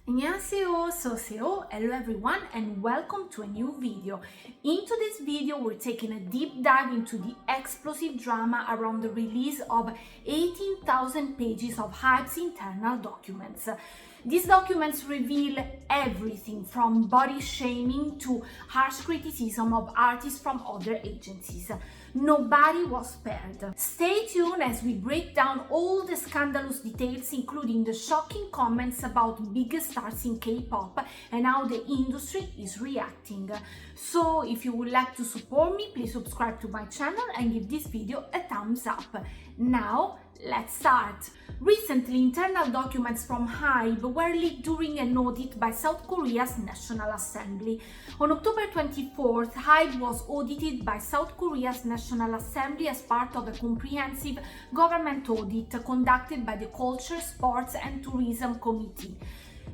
안녕하세요, Soseo. Hello everyone and welcome to a new video. Into this video we're taking a deep dive into the explosive drama around the release of 18,000 pages of HYBE's internal documents. These documents reveal everything from body shaming to harsh criticism of artists from other agencies. Nobody was spared. Stay tuned as we break down all the scandalous details, including the shocking comments about biggest stars in K-pop and how the industry is reacting. So if you would like to support me, please subscribe to my channel and give this video a thumbs up. Now, let's start. Recently, internal documents from HYBE were leaked during an audit by South Korea's National Assembly. On October 24th, HYBE was audited by South Korea's National Assembly as part of a comprehensive government audit conducted by the Culture, Sports and Tourism Committee.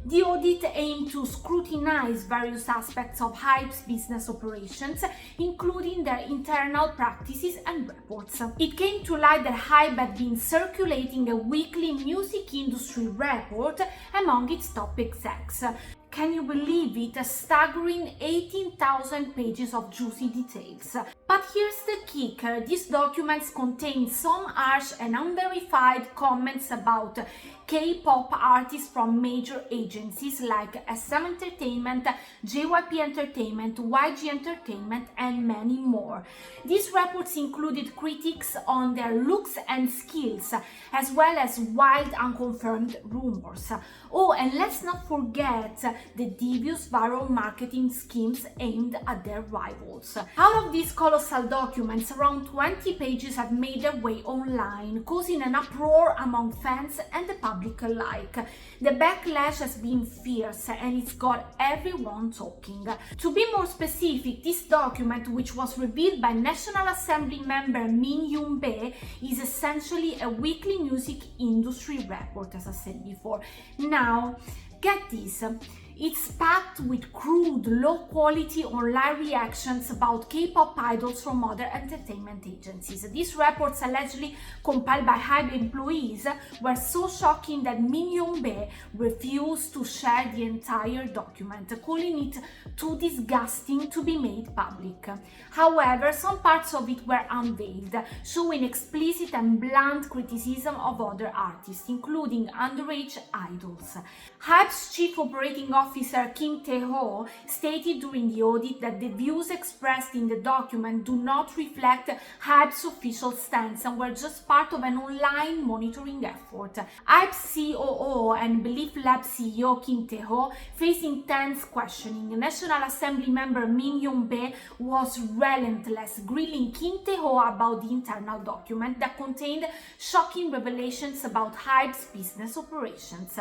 The audit aimed to scrutinize various aspects of HYBE's business operations, including their internal practices and reports. It came to light that HYBE had been circulating a weekly music industry report among its top execs. Can you believe it? A staggering 18,000 pages of juicy details. But here's the kicker. These documents contain some harsh and unverified comments about K-pop artists from major agencies like SM Entertainment, JYP Entertainment, YG Entertainment, and many more. These reports included critiques on their looks and skills, as well as wild unconfirmed rumors. Oh, and let's not forget the devious viral marketing schemes aimed at their rivals. Out of these colossal documents, around 20 pages have made their way online, causing an uproar among fans and the public alike. The backlash has been fierce and it's got everyone talking. To be more specific, this document, which was revealed by National Assembly member Min Yoon-bae, is essentially a weekly music industry report, as I said before. Now, get this. It's packed with crude, low-quality online reactions about K-pop idols from other entertainment agencies. These reports, allegedly compiled by HYBE employees, were so shocking that Min Yoon-bae refused to share the entire document, calling it too disgusting to be made public. However, some parts of it were unveiled, showing explicit and blunt criticism of other artists, including underage idols. HYBE's chief operating officer Kim Tae-ho stated during the audit that the views expressed in the document do not reflect HYBE's official stance and were just part of an online monitoring effort. HYBE's COO and Belief Lab CEO Kim Tae-ho faced intense questioning. National Assembly member Min Yoon-bae was relentless, grilling Kim Tae-ho about the internal document that contained shocking revelations about HYBE's business operations.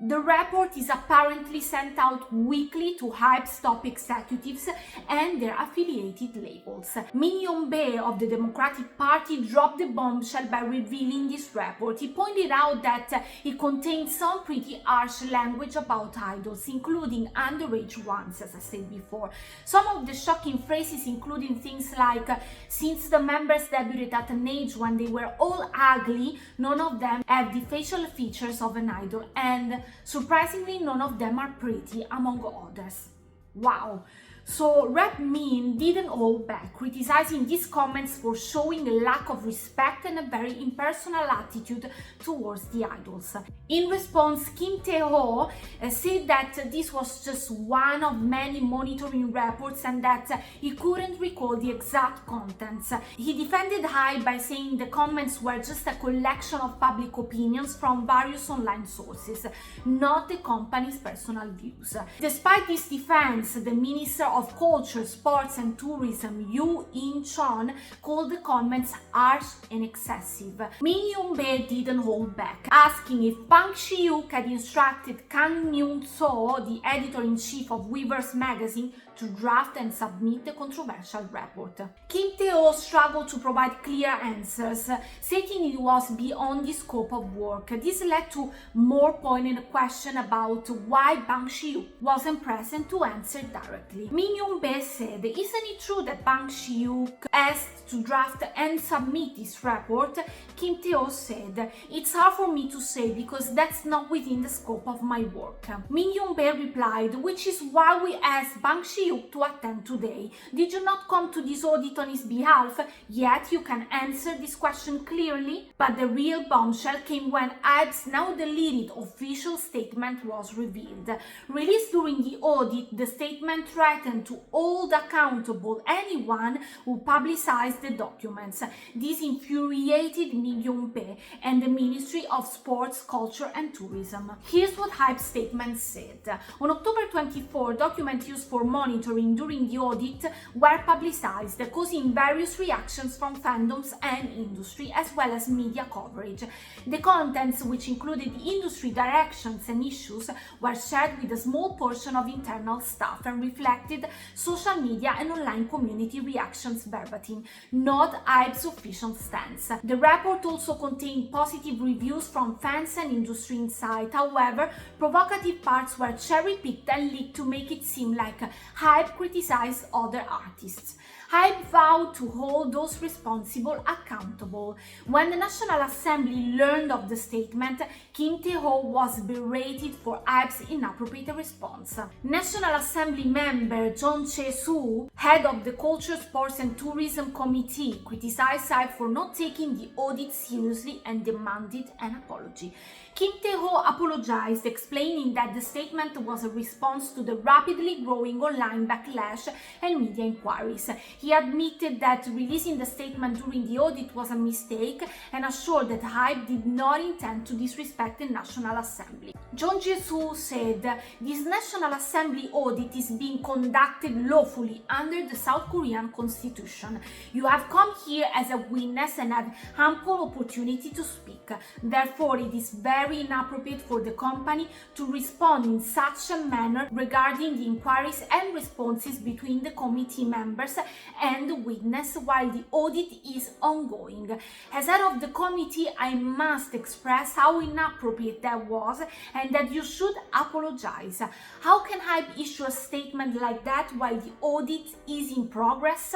The report is apparently sent out weekly to HYBE's top executives and their affiliated labels. Min Yoon-bae of the Democratic Party dropped the bombshell by revealing this report. He pointed out that it contained some pretty harsh language about idols, including underage ones, as I said before. Some of the shocking phrases including things like, since the members debuted at an age when they were all ugly, none of them have the facial features of an idol, and surprisingly, none of them are pretty, among others. Wow. So Rep Min didn't hold back, criticizing these comments for showing a lack of respect and a very impersonal attitude towards the idols. In response, Kim Tae-ho said that this was just one of many monitoring reports and that he couldn't recall the exact contents. He defended HYBE by saying the comments were just a collection of public opinions from various online sources, not the company's personal views. Despite this defense, the Minister of Culture, Sports and Tourism, Yoo In-chon, called the comments harsh and excessive. Min Yoon-bae didn't hold back, asking if Bang Si-hyuk had instructed Kang Myung-soo, the editor-in-chief of Weverse magazine, to draft and submit the controversial report. Kim Tae-ho struggled to provide clear answers, stating it was beyond the scope of work. This led to more poignant question about why Bang Si-hyuk wasn't present to answer directly. Min Min Young-bae said, "Isn't it true that Bang Si-hyuk asked to draft and submit this report?" Kim Tae-ho said, "It's hard for me to say because that's not within the scope of my work." Min Young-bae replied, "Which is why we asked Bang Si-hyuk to attend today. Did you not come to this audit on his behalf? Yet you can answer this question clearly?" But the real bombshell came when HYBE's now deleted official statement was revealed. Released during the audit, the statement threatened to hold accountable anyone who publicized the documents. This infuriated Min Young-bae and the Ministry of Sports, Culture and Tourism. Here's what HYBE's statement said. On October 24, documents used for monitoring during the audit were publicized, causing various reactions from fandoms and industry, as well as media coverage. The contents, which included industry directions and issues, were shared with a small portion of internal staff and reflected social media and online community reactions verbatim, not HYBE's official stance. The report also contained positive reviews from fans and industry insight. However, provocative parts were cherry-picked and leaked to make it seem like HYBE criticized other artists. HYBE vowed to hold those responsible accountable. When the National Assembly learned of the statement, Kim Tae-ho was berated for HYBE's inappropriate response. National Assembly member Jeon Chae-soo, head of the Culture, Sports and Tourism Committee, criticized HYBE for not taking the audit seriously and demanded an apology. Kim Tae-ho apologized, explaining that the statement was a response to the rapidly growing online backlash and media inquiries. He admitted that releasing the statement during the audit was a mistake and assured that HYBE did not intend to disrespect the National Assembly. Jeon Chae-soo said, "This National Assembly audit is being conducted lawfully under the South Korean constitution. You have come here as a witness and had ample opportunity to speak. Therefore, it is very inappropriate for the company to respond in such a manner regarding the inquiries and responses between the committee members and the witness while the audit is ongoing. As head of the committee, I must express how inappropriate that was and that you should apologize. How can HYBE issue a statement like that while the audit is in progress?"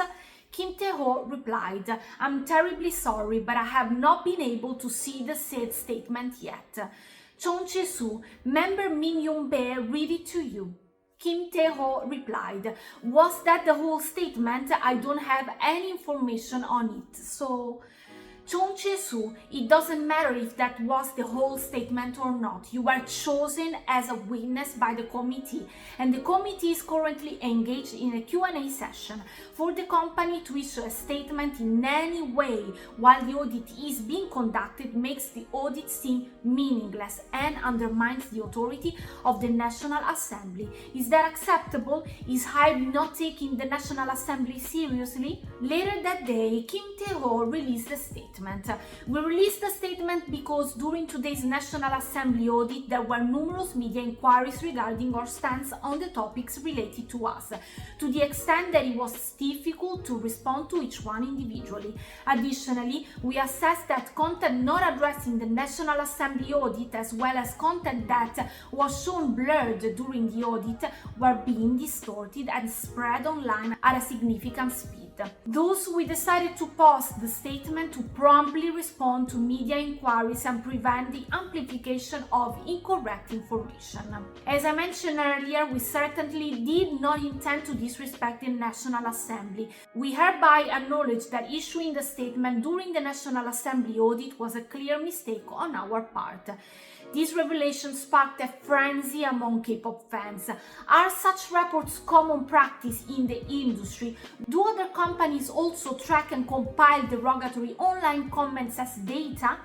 Kim Tae-ho replied, "I'm terribly sorry, but I have not been able to see the said statement yet." Jeon Chae-soo, member Min Young-bae, read it to you. Kim Tae-ho replied, "Was that the whole statement? I don't have any information on it, so..." Jeon Chae-soo, it doesn't matter if that was the whole statement or not. You were chosen as a witness by the committee, and the committee is currently engaged in a Q&A session. For the company to issue a statement in any way while the audit is being conducted makes the audit seem meaningless and undermines the authority of the National Assembly. Is that acceptable? Is HYBE not taking the National Assembly seriously? Later that day, Kim Tae-ho released a statement. We released the statement because during today's National Assembly audit there were numerous media inquiries regarding our stance on the topics related to us, to the extent that it was difficult to respond to each one individually. Additionally, we assessed that content not addressed in the National Assembly audit, as well as content that was shown blurred during the audit, were being distorted and spread online at a significant speed. Thus, we decided to post the statement to promptly respond to media inquiries and prevent the amplification of incorrect information. As I mentioned earlier, we certainly did not intend to disrespect the National Assembly. We hereby acknowledge that issuing the statement during the National Assembly audit was a clear mistake on our part. This revelation sparked a frenzy among K-pop fans. Are such reports common practice in the industry? Do other companies also track and compile derogatory online comments as data?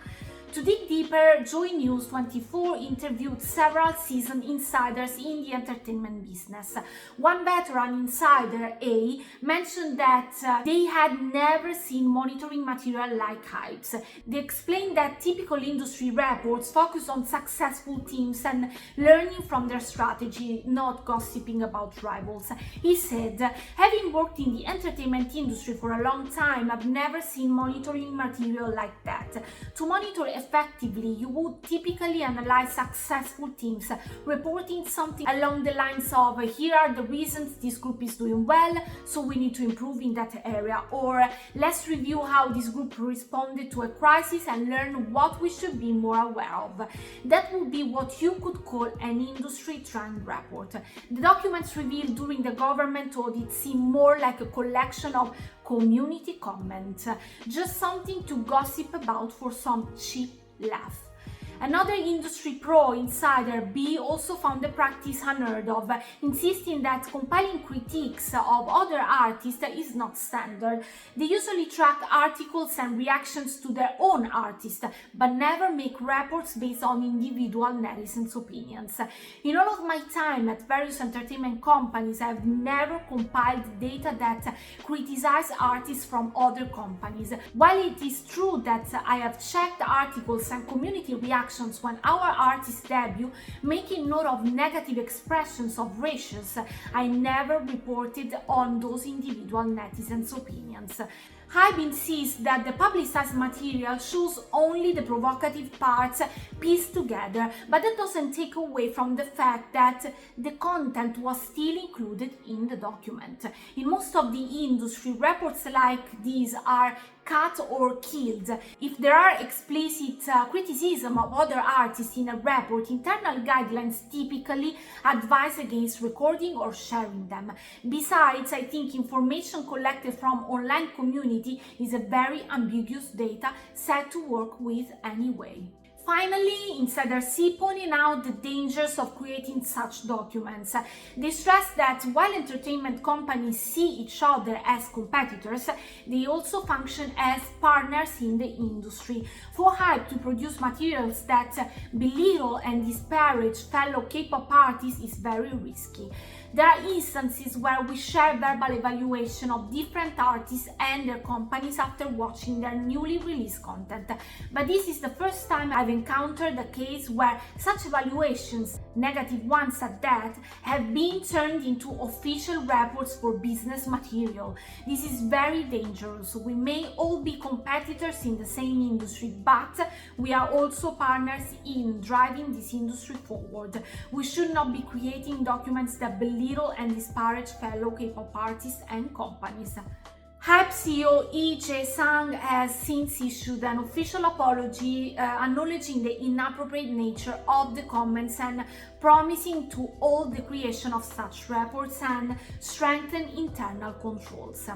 To dig deeper, Joy News 24 interviewed several seasoned insiders in the entertainment business. One veteran insider, A, mentioned that they had never seen monitoring material like HYBE's. They explained that typical industry reports focus on successful teams and learning from their strategy, not gossiping about rivals. He said, "Having worked in the entertainment industry for a long time, I've never seen monitoring material like that. To monitor effectively, you would typically analyze successful teams, reporting something along the lines of, here are the reasons this group is doing well, so we need to improve in that area, or let's review how this group responded to a crisis and learn what we should be more aware of. That would be what you could call an industry trend report. The documents revealed during the government audit seem more like a collection of community comments, just something to gossip about for some cheap laugh. Another industry pro, Insider B, also found the practice unheard of, insisting that compiling critiques of other artists is not standard. They usually track articles and reactions to their own artist, but never make reports based on individual netizens' opinions. In all of my time at various entertainment companies, I have never compiled data that criticize artists from other companies. While it is true that I have checked articles and community reactions when our artists debut, making note of negative expressions of ratios, I never reported on those individual netizens' opinions. HYBE insists that the publicized material shows only the provocative parts pieced together, but that doesn't take away from the fact that the content was still included in the document. In most of the industry, reports like these are cut or killed. If there are explicit criticism of other artists in a report, internal guidelines typically advise against recording or sharing them. Besides, I think information collected from online community is a very ambiguous data set to work with anyway. Finally, Insider C pointing out the dangers of creating such documents. They stress that while entertainment companies see each other as competitors, they also function as partners in the industry. For HYBE to produce materials that belittle and disparage fellow K-pop artists is very risky. There are instances where we share verbal evaluation of different artists and their companies after watching their newly released content, but this is the first time I've encountered a case where such evaluations, negative ones at that, have been turned into official reports for business material. This is very dangerous. We may all be competitors in the same industry, but we are also partners in driving this industry forward. We should not be creating documents that belittle and disparage fellow K-pop artists and companies. HYBE CEO Lee Jae-sang has since issued an official apology acknowledging the inappropriate nature of the comments and promising to hold the creation of such reports and strengthen internal controls.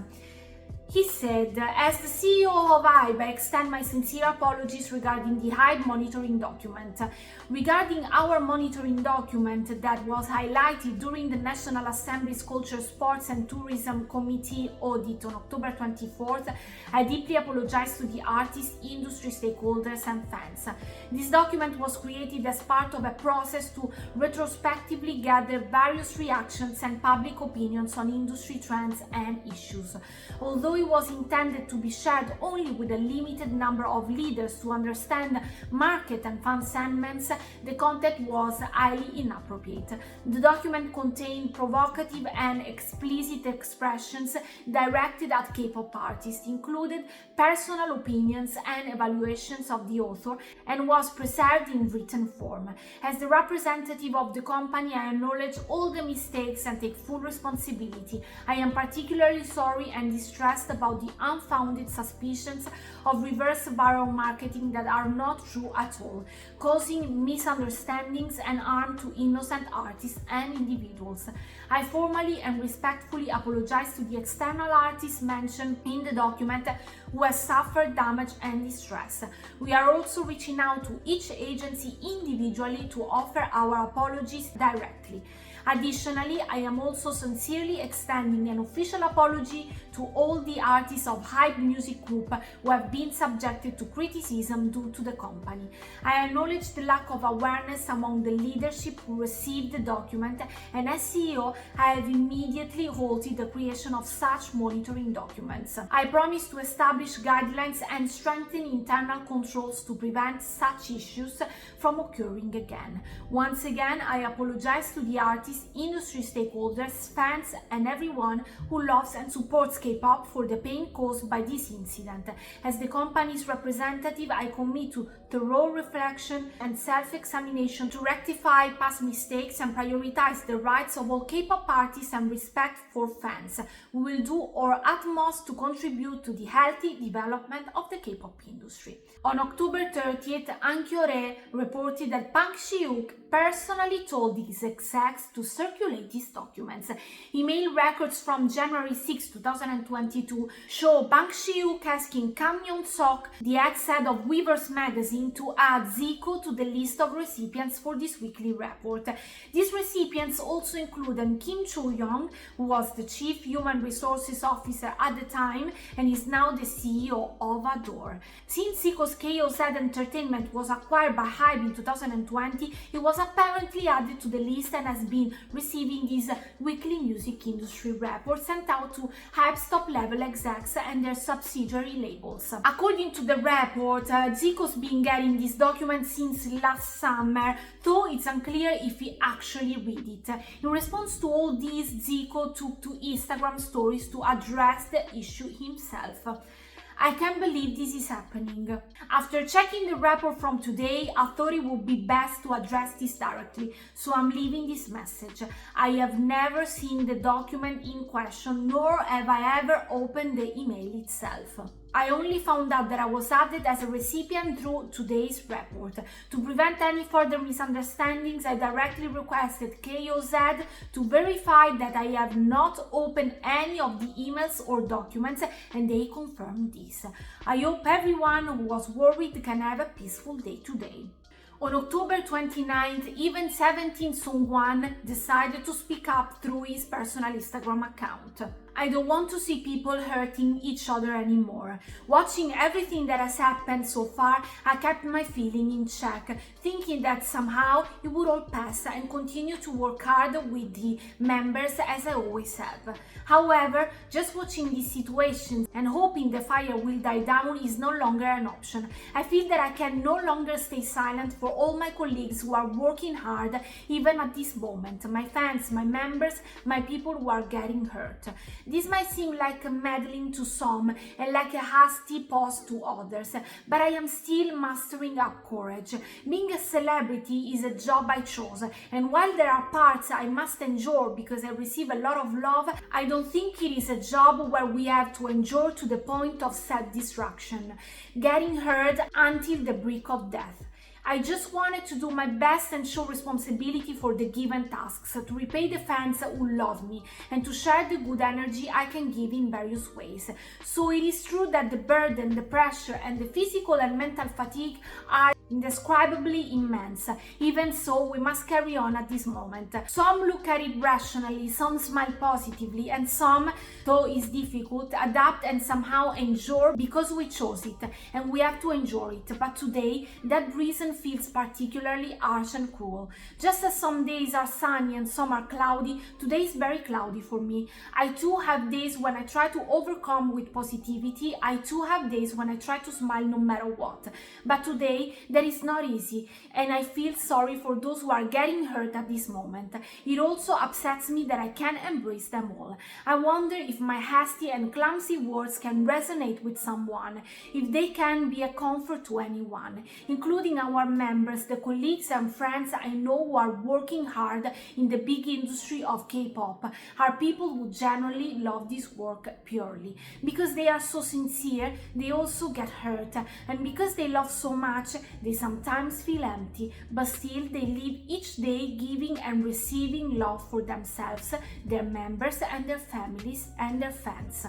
He said, as the CEO of HYBE, I extend my sincere apologies regarding the HYBE monitoring document. Regarding our monitoring document that was highlighted during the National Assembly's Culture, Sports and Tourism Committee audit on October 24th, I deeply apologize to the artists, industry stakeholders and fans. This document was created as part of a process to retrospectively gather various reactions and public opinions on industry trends and issues. Although it was intended to be shared only with a limited number of leaders to understand market and fan sentiments, the content was highly inappropriate. The document contained provocative and explicit expressions directed at K-pop artists, included personal opinions and evaluations of the author, and was preserved in written form. As the representative of the company, I acknowledge all the mistakes and take full responsibility. I am particularly sorry and distressed about the unfounded suspicions of reverse viral marketing that are not true at all, causing misunderstandings and harm to innocent artists and individuals. I formally and respectfully apologize to the external artists mentioned in the document who have suffered damage and distress. We are also reaching out to each agency individually to offer our apologies directly. Additionally, I am also sincerely extending an official apology to all the artists of HYBE Music Group who have been subjected to criticism due to the company. I acknowledge the lack of awareness among the leadership who received the document, and as CEO, I have immediately halted the creation of such monitoring documents. I promise to establish guidelines and strengthen internal controls to prevent such issues from occurring again. Once again, I apologize to the artists artists, industry stakeholders, fans, and everyone who loves and supports K-pop for the pain caused by this incident. As the company's representative, I commit to thorough reflection and self-examination to rectify past mistakes and prioritize the rights of all K-pop artists and respect for fans. We will do our utmost to contribute to the healthy development of the K-pop industry. On October 30th, Ankyoreh reported that Bang Si-hyuk personally told his execs to circulate these documents. Email records from January 6, 2022 show Bang Si-hyuk asking Kang Yeon-sok, the ex-head of Weverse magazine, to add Zico to the list of recipients for this weekly report. These recipients also included Kim Cho-young, who was the chief human resources officer at the time and is now the CEO of Adore. Since Zico's KOZ Entertainment was acquired by HYBE in 2020, it was apparently added to the list and has been receiving his weekly music industry report sent out to HYBE's top-level execs and their subsidiary labels. According to the report, Zico's been getting this document since last summer, though it's unclear if he actually read it. In response to all this, Zico took to Instagram stories to address the issue himself. I can't believe this is happening. After checking the report from today, I thought it would be best to address this directly, so I'm leaving this message. I have never seen the document in question, nor have I ever opened the email itself. I only found out that I was added as a recipient through today's report. To prevent any further misunderstandings, I directly requested KOZ to verify that I have not opened any of the emails or documents, and they confirmed this. I hope everyone who was worried can have a peaceful day today. On October 29th, even 17 Sungwon decided to speak up through his personal Instagram account. I don't want to see people hurting each other anymore. Watching everything that has happened so far, I kept my feeling in check, thinking that somehow it would all pass and continue to work hard with the members as I always have. However, just watching these situations and hoping the fire will die down is no longer an option. I feel that I can no longer stay silent for all my colleagues who are working hard even at this moment, my fans, my members, my people who are getting hurt. This might seem like meddling to some and like a hasty pause to others, but I am still mustering up courage. Being a celebrity is a job I chose, and while there are parts I must endure because I receive a lot of love, I don't think it is a job where we have to endure to the point of self-destruction, getting hurt until the brink of death. I just wanted to do my best and show responsibility for the given tasks, to repay the fans who love me, and to share the good energy I can give in various ways. So it is true that the burden, the pressure, and the physical and mental fatigue are indescribably immense. Even so, we must carry on at this moment. Some look at it rationally, some smile positively, and some, though it's difficult, adapt and somehow endure because we chose it, and we have to endure it. But today, that reason feels particularly harsh and cruel. Just as some days are sunny and some are cloudy, today is very cloudy for me. I too have days when I try to overcome with positivity. I too have days when I try to smile no matter what. But today, that is not easy, and I feel sorry for those who are getting hurt at this moment. It also upsets me that I can't embrace them all. I wonder if my hasty and clumsy words can resonate with someone, if they can be a comfort to anyone, including our members, the colleagues and friends I know who are working hard in the big industry of K-pop, are people who genuinely love this work purely. Because they are so sincere, they also get hurt, and because they love so much, they sometimes feel empty, but still they live each day giving and receiving love for themselves, their members and their families and their fans.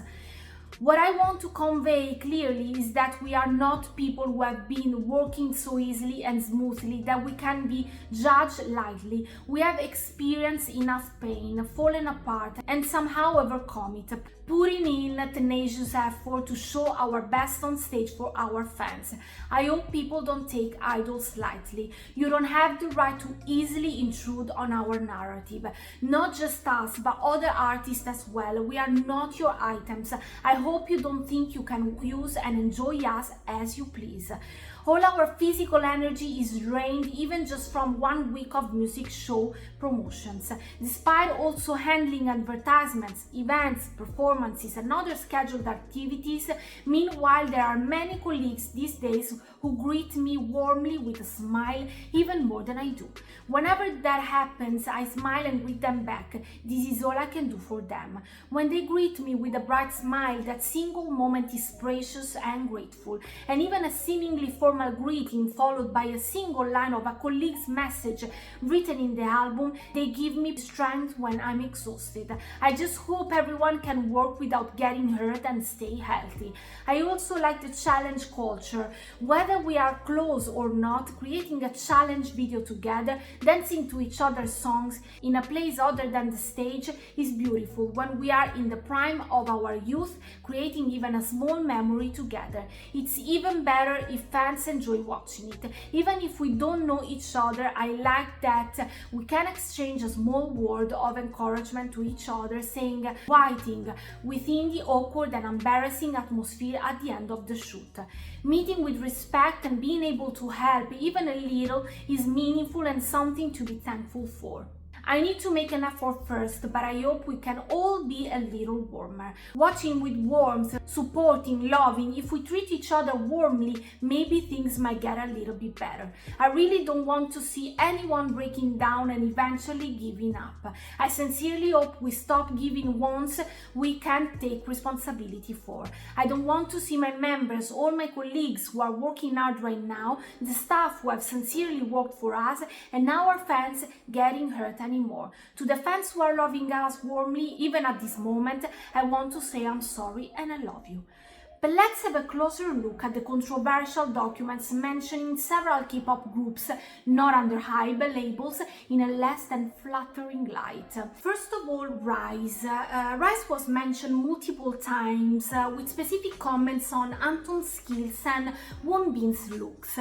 What I want to convey clearly is that we are not people who have been working so easily and smoothly that we can be judged lightly. We have experienced enough pain, fallen apart, and somehow overcome it, putting in tenacious effort to show our best on stage for our fans. I hope people don't take idols lightly. You don't have the right to easily intrude on our narrative. Not just us, but other artists as well. We are not your items. I hope you don't think you can use and enjoy us as you please. All our physical energy is drained even just from 1 week of music show promotions, despite also handling advertisements, events, performances and other scheduled activities. Meanwhile, there are many colleagues these days who greet me warmly with a smile, even more than I do. Whenever that happens, I smile and greet them back. This is all I can do for them. When they greet me with a bright smile, that single moment is precious and grateful. And even a seemingly formal greeting followed by a single line of a colleague's message written in the album, they give me strength when I'm exhausted. I just hope everyone can work without getting hurt and stay healthy. I also like the challenge culture. Whether we are close or not, creating a challenge video together, dancing to each other's songs in a place other than the stage is beautiful. When we are in the prime of our youth, creating even a small memory together. It's even better if fans enjoy watching it. Even if we don't know each other, I like that we can exchange a small word of encouragement to each other, saying "whiting" within the awkward and embarrassing atmosphere at the end of the shoot. Meeting with respect and being able to help even a little is meaningful and something to be thankful for. I need to make an effort first, but I hope we can all be a little warmer. Watching with warmth, supporting, loving, if we treat each other warmly, maybe things might get a little bit better. I really don't want to see anyone breaking down and eventually giving up. I sincerely hope we stop giving once we can't take responsibility for. I don't want to see my members, all my colleagues who are working hard right now, the staff who have sincerely worked for us, and now our fans getting hurt anymore. To the fans who are loving us warmly, even at this moment, I want to say I'm sorry and I love you. But let's have a closer look at the controversial documents mentioning several K-pop groups not under HYBE labels in a less than flattering light. First of all, Rise. Rise was mentioned multiple times with specific comments on Anton's skills and Wonbin's looks.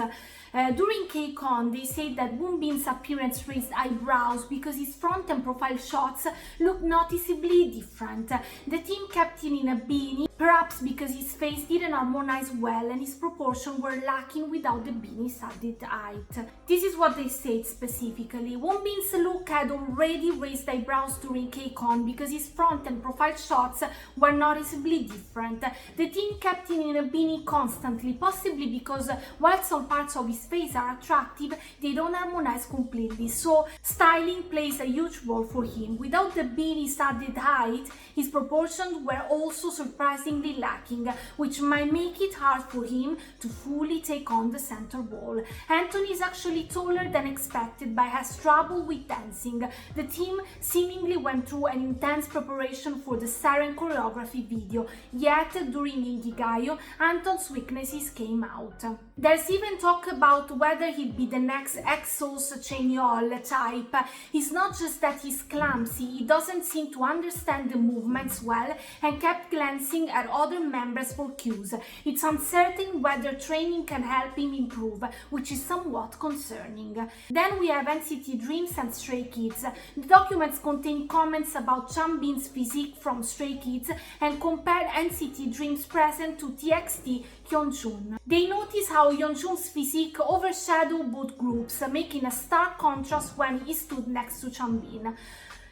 During K-Con, they said that Wonbin's appearance raised eyebrows because his front and profile shots looked noticeably different. The team kept him in a beanie, perhaps because his face didn't harmonize well and his proportions were lacking without the beanie's added height. This is what they said specifically. Wonbin's look had already raised eyebrows during K-Con because his front and profile shots were noticeably different. The team kept him in a beanie constantly, possibly because while some parts of his face are attractive, they don't harmonize completely, so styling plays a huge role for him. Without the beanie's added height, his proportions were also surprisingly lacking, which might make it hard for him to fully take on the center role. Anthony is actually taller than expected but has trouble with dancing. The team seemingly went through an intense preparation for the Siren choreography video, yet during Inkigayo, Anton's weaknesses came out. There's even talk about whether he'd be the next Exos Chenyol type. It's not just that he's clumsy, he doesn't seem to understand the movements well and kept glancing at other members for cues. It's uncertain whether training can help him improve, which is somewhat concerning. Then we have NCT Dreams and Stray Kids. The documents contain comments about Chanbin's physique from Stray Kids and compared NCT Dreams present to TXT Hyunjun. They notice how Hyunjun's physique overshadowed both groups, making a stark contrast when he stood next to Chanbin.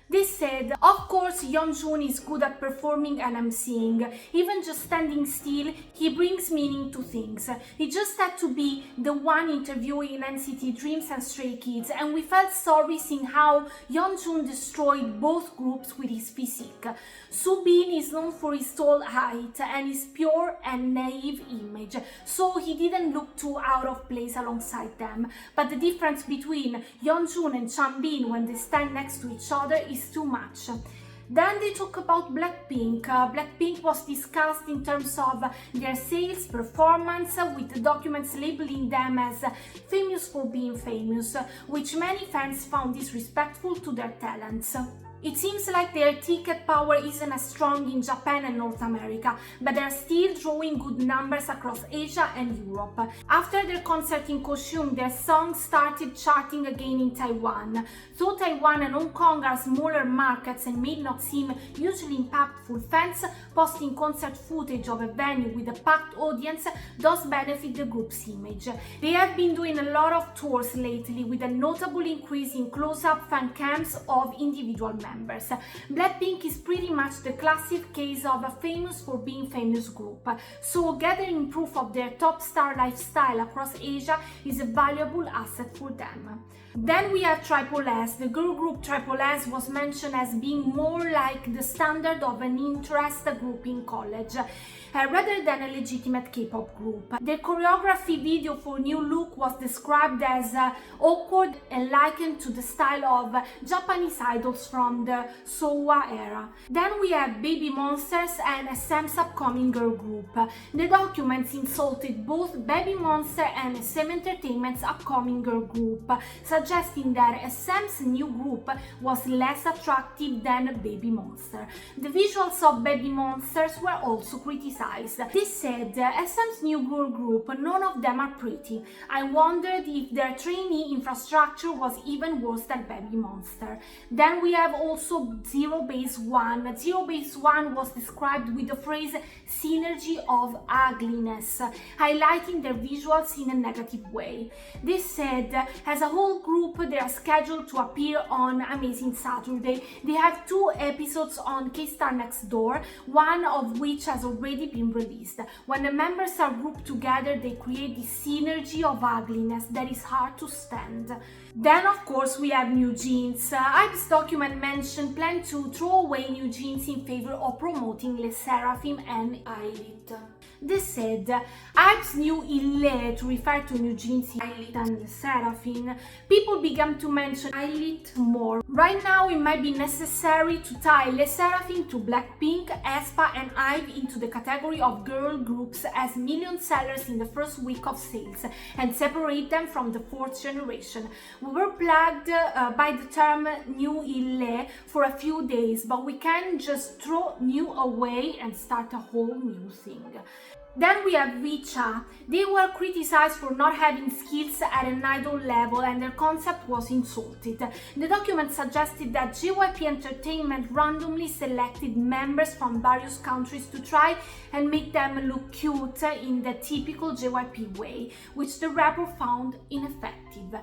They said, of course, Hyunjun is good at performing and emceeing. Even just standing still, he brings meaning to things. He just had to be the one interviewing NCT Dreams and Stray Kids, and we felt sorry seeing how Hyunjun destroyed both groups with his physique. Soobin is known for his tall height and his pure and naive image, so he didn't look too out of place alongside them. But the difference between Hyunjun and Chanbin when they stand next to each other is too much. Then they talk about Blackpink. Blackpink was discussed in terms of their sales performance, with the documents labeling them as famous for being famous, which many fans found disrespectful to their talents. It seems like their ticket power isn't as strong in Japan and North America, but they're still drawing good numbers across Asia and Europe. After their concert in Kaohsiung, their song started charting again in Taiwan. Though Taiwan and Hong Kong are smaller markets and may not seem hugely impactful, fans posting concert footage of a venue with a packed audience does benefit the group's image. They have been doing a lot of tours lately, with a notable increase in close-up fan cams of individual members. Blackpink is pretty much the classic case of a famous for being famous group, so gathering proof of their top star lifestyle across Asia is a valuable asset for them. Then we have Triple S. The girl group Triple S was mentioned as being more like the standard of an interest group in college, rather than a legitimate K-pop group. Their choreography video for New Look was described as awkward and likened to the style of Japanese idols from the Showa era. Then we have Baby Monsters and SM's upcoming girl group. The documents insulted both Baby Monster and SM Entertainment's upcoming girl group, suggesting that SM's new group was less attractive than Baby Monster. The visuals of Baby Monsters were also criticized. They said, SM's new girl group, none of them are pretty. I wondered if their trainee infrastructure was even worse than Baby Monster. Then we have also Zero Base One. Zero Base One was described with the phrase synergy of ugliness, highlighting their visuals in a negative way. They said, as a whole group, they are scheduled to appear on Amazing Saturday. They have 2 episodes on K-Star Next Door, one of which has already been released. When the members are grouped together, they create this synergy of ugliness that is hard to stand. Then, of course, we have New Jeans. HYBE's document mentioned plan to throw away New Jeans in favor of promoting Les Seraphim and Eyelid. They said, HYBE's new Ille to refer to New Jeans, Eyelid and Les Seraphim. People began to mention Eyelid more. Right now, it might be necessary to tie Les Seraphim to Blackpink, aespa and HYBE into the category of girl groups as million sellers in the first week of sales, and separate them from the 4th generation. We were plagued by the term New Ille for a few days, but we can't just throw new away and start a whole new thing. Then we have Richa. They were criticized for not having skills at an idol level, and their concept was insulted. The document suggested that JYP Entertainment randomly selected members from various countries to try and make them look cute in the typical JYP way, which the rapper found ineffective.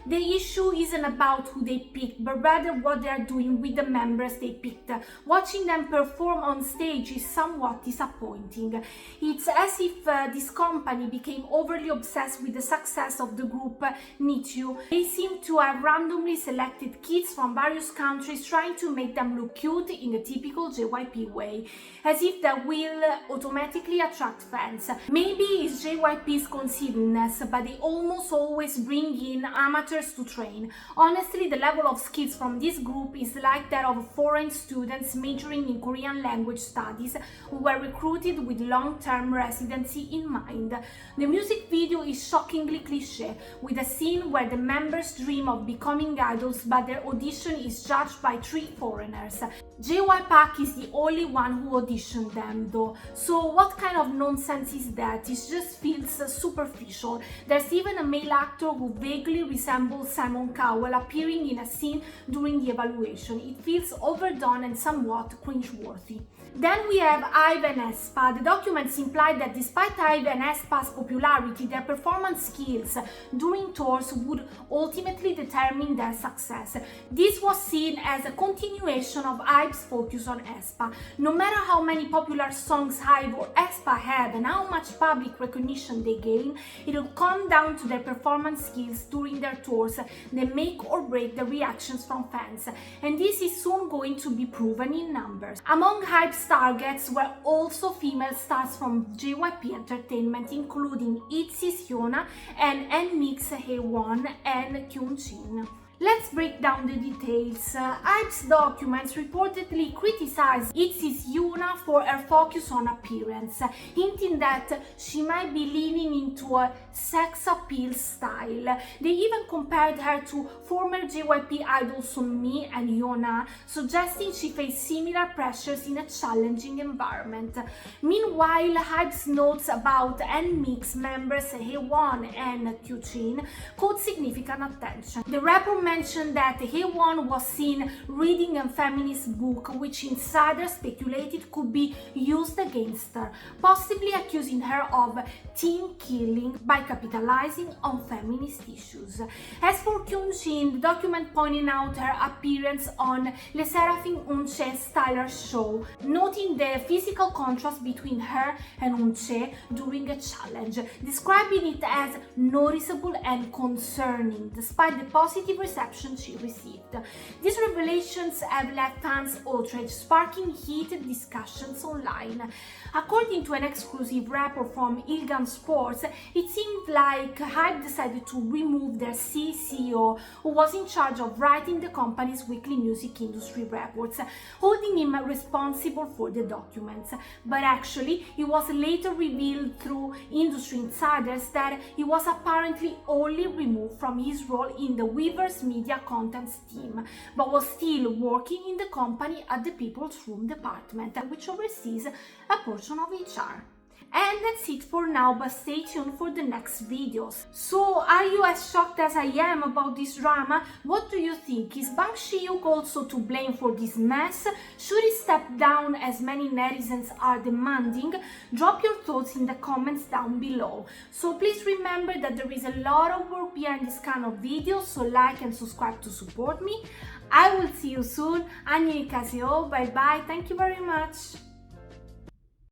The issue isn't about who they picked, but rather what they are doing with the members they picked. Watching them perform on stage is somewhat disappointing. It's as if this company became overly obsessed with the success of the group Niche. They seem to have randomly selected kids from various countries, trying to make them look cute in the typical JYP way, as if that will automatically attract fans. Maybe it's JYP's conceitedness, but they almost always bring in amateurs to train. Honestly, the level of skills from this group is like that of foreign students majoring in Korean language studies who were recruited with long-term residency in mind. The music video is shockingly cliché, with a scene where the members dream of becoming idols, but their audition is judged by 3 foreigners. JYP is the only one who auditioned them, though, so what kind of nonsense is that? It just feels superficial. There's even a male actor who vaguely resembles Simon Cowell appearing in a scene during the evaluation. It feels overdone and somewhat cringe-worthy. Then we have HYBE and aespa. The documents imply that despite HYBE and aespa's popularity, their performance skills during tours would ultimately determine their success. This was seen as a continuation of HYBE's focus on aespa. No matter how many popular songs HYBE or aespa have and how much public recognition they gain, it will come down to their performance skills during their tours that make or break the reactions from fans, and this is soon going to be proven in numbers. Among HYBE's targets were also female stars from JYP Entertainment, including ITZY Hyuna and NMIXX Haewon and Kyunchin. Let's break down the details. HYBE's documents reportedly criticized Itzy's Yuna for her focus on appearance, hinting that she might be leaning into a sex appeal style. They even compared her to former JYP idols Sunmi and Yuna, suggesting she faced similar pressures in a challenging environment. Meanwhile, HYBE's notes about NMIXX members Haewon and Kyujin caught significant attention. The report mentioned that Haewon was seen reading a feminist book, which insiders speculated could be used against her, possibly accusing her of teen killing by capitalizing on feminist issues. As for Kyujin, the document pointing out her appearance on Le Seraphim Unche's Tyler show, noting the physical contrast between her and Unche during a challenge, describing it as noticeable and concerning, despite the positive reception she received. These revelations have left fans outraged, sparking heated discussions online. According to an exclusive report from Ilgan Sports, it seemed like HYBE decided to remove their CEO, who was in charge of writing the company's weekly music industry reports, holding him responsible for the documents. But actually, it was later revealed through industry insiders that he was apparently only removed from his role in the Weverse media contents team, but was still working in the company at the People's Room department, which oversees a portion of HR. And that's it for now, but stay tuned for the next videos. So, are you as shocked as I am about this drama? What do you think? Is Bang Si-hyuk also to blame for this mess? Should he step down as many netizens are demanding? Drop your thoughts in the comments down below. So please remember that there is a lot of work behind this kind of videos, so like and subscribe to support me. I will see you soon. Annyeonghaseyo, bye bye, thank you very much.